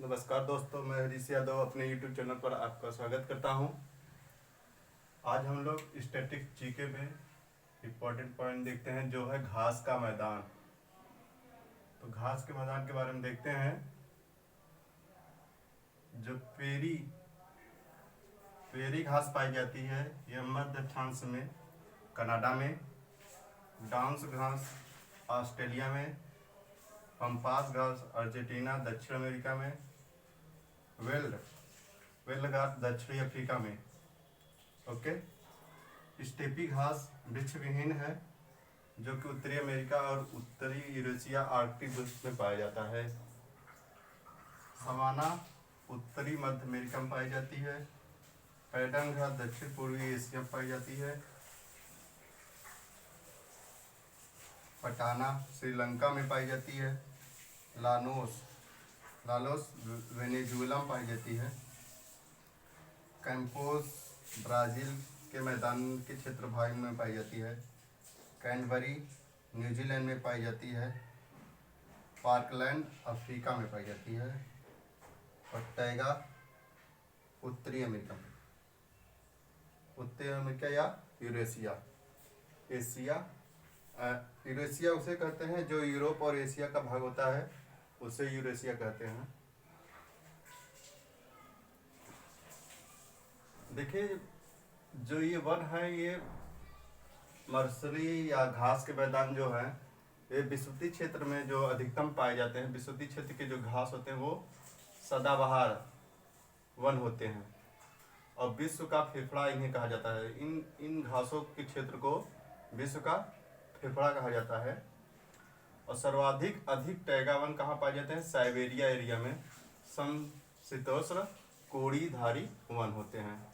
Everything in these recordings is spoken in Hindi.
नमस्कार दोस्तों, मैं हरीश यादव अपने YouTube चैनल पर आपका स्वागत करता हूं। आज हम लोग स्टैटिक जीके में इम्पोर्टेंट पॉइंट देखते हैं जो है घास का मैदान। तो घास के मैदान के बारे में देखते हैं। जो पेरी घास पाई जाती है यह मध्य अक्षांश में कनाडा में, डांस घास ऑस्ट्रेलिया में, पंपास घास अर्जेंटीना दक्षिण अमेरिका में, वेल्ड घास दक्षिणी अफ्रीका में। ओके। स्टेपी घास वृक्ष विहीन है जो कि उत्तरी अमेरिका और उत्तरी यूरेशिया आर्कटिक वृक्ष में पाया जाता है। सवाना उत्तरी मध्य अमेरिका में पाई जाती है। पैडंग घास दक्षिण पूर्वी एशिया में पाई जाती है। पटाना श्रीलंका में पाई जाती है। लालोस वेनेजुएला में पाई जाती है। कैंपोस ब्राज़ील के मैदान के क्षेत्र भाग में पाई जाती है। कैनबरी न्यूजीलैंड में पाई जाती है। पार्कलैंड अफ्रीका में पाई जाती है। और टैगा उत्तरी अमेरिका में, उत्तरी अमेरिका या यूरेशिया यूरेशिया उसे कहते हैं जो यूरोप और एशिया का भाग होता है, उसे यूरेशिया कहते हैं। देखिए, जो ये वन है ये मर्सरी या घास के मैदान जो है ये विस्तृत क्षेत्र में जो अधिकतम पाए जाते हैं। विस्तृत क्षेत्र के जो घास होते हैं वो सदाबहार वन होते हैं और विश्व का फेफड़ा इन्हें कहा जाता है। इन घासों के क्षेत्र को विश्व का फेफड़ा कहा जाता है। और सर्वाधिक अधिक टैगा वन कहाँ पाए जाते हैं? साइबेरिया एरिया में समशीतोष्ण कोड़ीधारी वन होते हैं।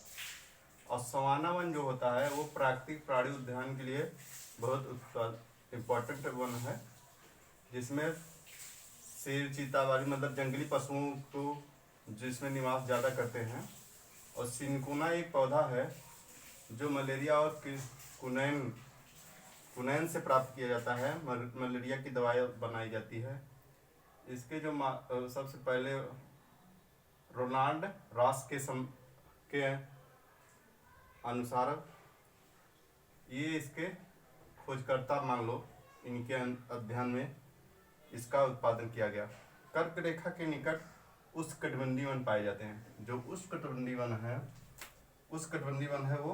और सवाना वन जो होता है वो प्राकृतिक प्राणी उद्यान के लिए बहुत इम्पोर्टेंट वन है, जिसमें शेर चीताबारी मतलब जंगली पशुओं को जिसमें निवास ज़्यादा करते हैं। और सिनकोना एक पौधा है जो मलेरिया और कुनैन से प्राप्त किया जाता है। मलेरिया की दवाई बनाई जाती है। इसके जो सबसे पहले रोनाल्ड रॉस के अनुसार ये इसके खोजकर्ता मान लो, इनके अध्ययन में इसका उत्पादन किया गया। कर्क रेखा के निकट उष्णकटिबंधीय वन पाए जाते हैं। जो उष्णकटिबंधीय वन है वो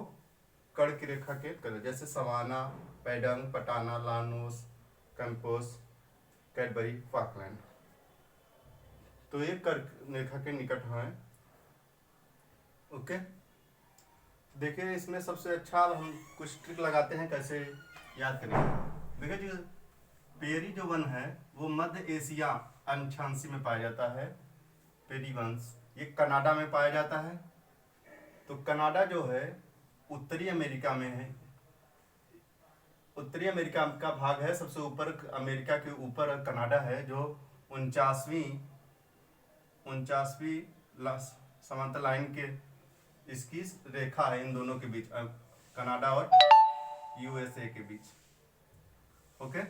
कर्क रेखा के करीब, जैसे सवाना, पैडंग, पटाना, लानोस, कैंपोस, कैडबरी, पार्कलैंड। तो ये कर्क रेखा के निकट है। ओके। देखिए, इसमें सबसे अच्छा हम कुछ ट्रिक लगाते हैं, कैसे याद करेंगे। देखिए जी, पेरी जो वन है वो मध्य एशिया अक्षांश में पाया जाता है। पेरी वंश ये कनाडा में पाया जाता है। तो कनाडा जो है उत्तरी अमेरिका में है। उत्तरी अमेरिका का भाग है, सबसे ऊपर अमेरिका के ऊपर कनाडा है जो 49वीं समांतर लाइन के इसकी रेखा है इन दोनों के बीच, कनाडा और यूएसए के बीच। ओके।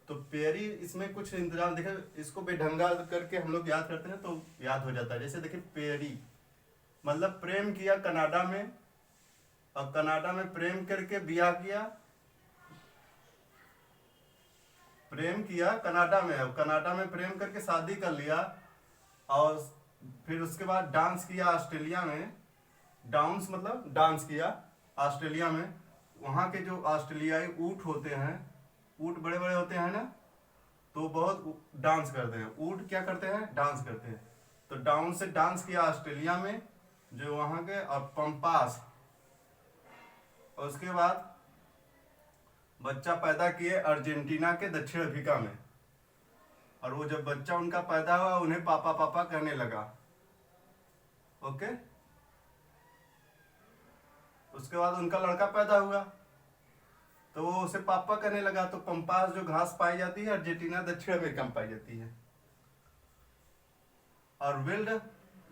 तो पेरी इसमें कुछ इंतजाम देखे, इसको बेढंगा करके हम लोग याद करते हैं तो याद हो जाता है। जैसे देखिए, पेरी मतलब प्रेम किया कनाडा में और कनाडा में प्रेम करके ब्याह किया, प्रेम किया कनाडा में और कनाडा में प्रेम करके शादी कर लिया। और फिर उसके बाद डांस किया ऑस्ट्रेलिया में। डांस किया ऑस्ट्रेलिया में। वहाँ के जो ऑस्ट्रेलियाई ऊँट होते हैं, ऊँट बड़े बड़े होते हैं ना, तो बहुत डांस करते हैं। ऊँट क्या करते हैं? डांस करते हैं। तो डांस किया ऑस्ट्रेलिया में जो वहाँ के, और पंपास। और उसके बाद बच्चा पैदा किए अर्जेंटीना के दक्षिण अफ्रीका में। और वो जब बच्चा उनका पैदा हुआ उन्हें पापा पापा कहने लगा। ओके। उसके बाद उनका लड़का पैदा हुआ तो वो उसे पापा कहने लगा। तो पंपास जो घास पाई जाती है अर्जेंटीना दक्षिण अमेरिका में पाई जाती है। और विल्ड,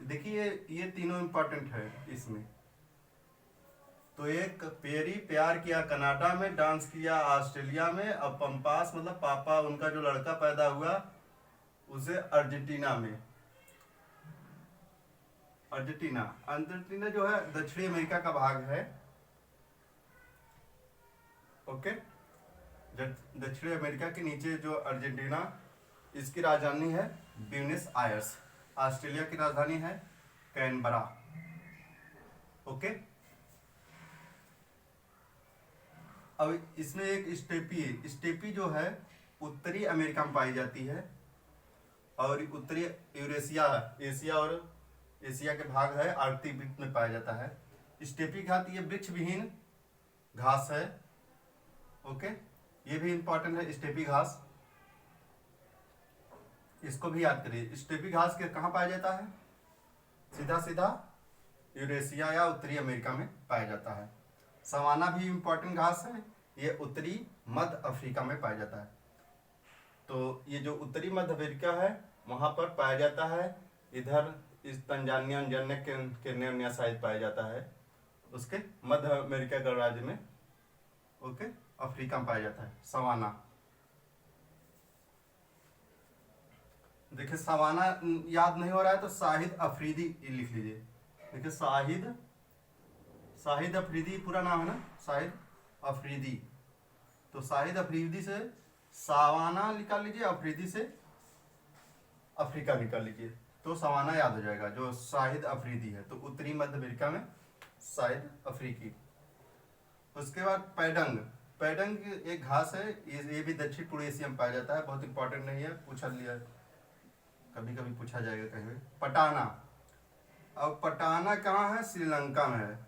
देखिए ये तीनों इंपॉर्टेंट है इसमें। तो एक पेरी प्यार किया कनाडा में, डांस किया ऑस्ट्रेलिया में, और पंपास मतलब पापा उनका जो लड़का पैदा हुआ उसे अर्जेंटीना में। अर्जेंटीना। अर्जेंटीना जो है दक्षिणी अमेरिका का भाग है। ओके, दक्षिणी अमेरिका के नीचे जो अर्जेंटीना, इसकी राजधानी है ब्यूनस आयर्स। ऑस्ट्रेलिया की राजधानी है कैनबरा। ओके, अब इसमें एक स्टेपी जो है उत्तरी अमेरिका में पाई जाती है, और उत्तरी यूरेशिया, एशिया और एशिया के भाग है आर्कटिक वृत्त में पाया जाता है। स्टेपी घास ये वृक्ष विहीन घास है। ओके, ये भी इंपॉर्टेंट है स्टेपी घास, इसको भी याद करिए। स्टेपी घास के कहाँ पाया जाता है? सीधा सीधा यूरेशिया या उत्तरी अमेरिका में पाया जाता है। सवाना भी इंपॉर्टेंट घास है, ये उत्तरी मध्य अफ्रीका में पाया जाता है। तो ये जो उत्तरी मध्य अमेरिका है वहां पर पाया जाता है। इधर इस तंजानिया केन्या साइड पाया जाता है, उसके मध्य अमेरिका गणराज्य में। ओके, अफ्रीका में पाया जाता है सवाना। देखिए सवाना याद नहीं हो रहा है तो शाहिद अफरीदी लिख लीजिए। देखिए शाहिद अफरीदी पूरा नाम है ना, शाहिद अफरीदी। तो शाहिद अफरीदी से सवाना निकाल लीजिए, अफरीदी से अफ्रीका निकाल लीजिए, तो सवाना याद हो जाएगा जो शाहिद अफरीदी है। तो उत्तरी मध्य अमेरिका में शाहिद अफ्रीकी। उसके बाद पैडंग एक घास है, ये भी दक्षिण पूर्व एशिया में पाया जाता है। बहुत इंपॉर्टेंट नहीं है, पूछा लिया, कभी कभी पूछा जाएगा कहीं। पटाना, अब पटाना कहाँ है? श्रीलंका में है।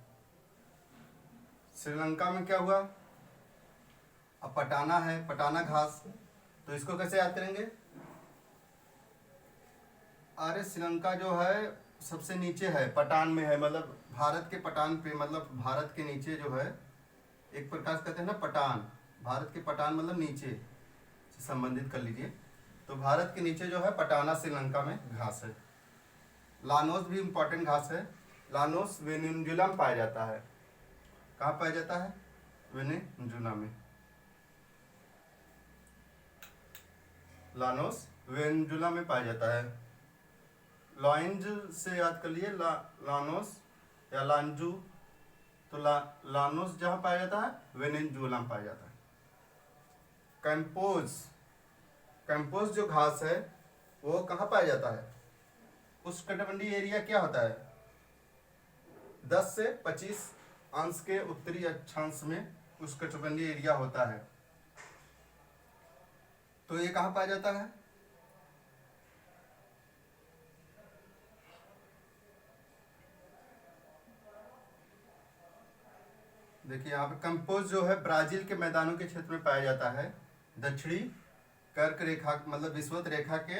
श्रीलंका में क्या हुआ? अब पटाना है, पटाना घास, तो इसको कैसे याद करेंगे? अरे श्रीलंका जो है सबसे नीचे है, पटान में है, मतलब भारत के पटान पे, मतलब भारत के नीचे जो है, एक प्रकार से कहते हैं ना पटान, भारत के पटान मतलब नीचे से संबंधित कर लीजिए। तो भारत के नीचे जो है पटाना श्रीलंका में घास है। लानोस भी इम्पोर्टेंट घास है। लानोस वेनेजुला में पाया जाता है। कहाँ पाया जाता है? वेनेजुला में। लानोस वेनेजुला में पाया जाता है। लॉइंज से याद कर लिए, लानोस या लांजू। तो लानोस जहाँ पाया जाता है वेनेजुला में पाया जाता है। कैंपोज जो घास है वो कहाँ पाया जाता है? उष्णकटिबंधीय एरिया क्या होता है? 10 से 25 अंश के उत्तरी अक्षांश में उष्णकटिबंधीय एरिया होता है। तो ये कहाँ पाया जाता है? देखिए यहाँ पे कंपोज जो है ब्राजील के मैदानों के क्षेत्र में पाया जाता है। दक्षिणी कर्क रेखा मतलब विषुवत रेखा के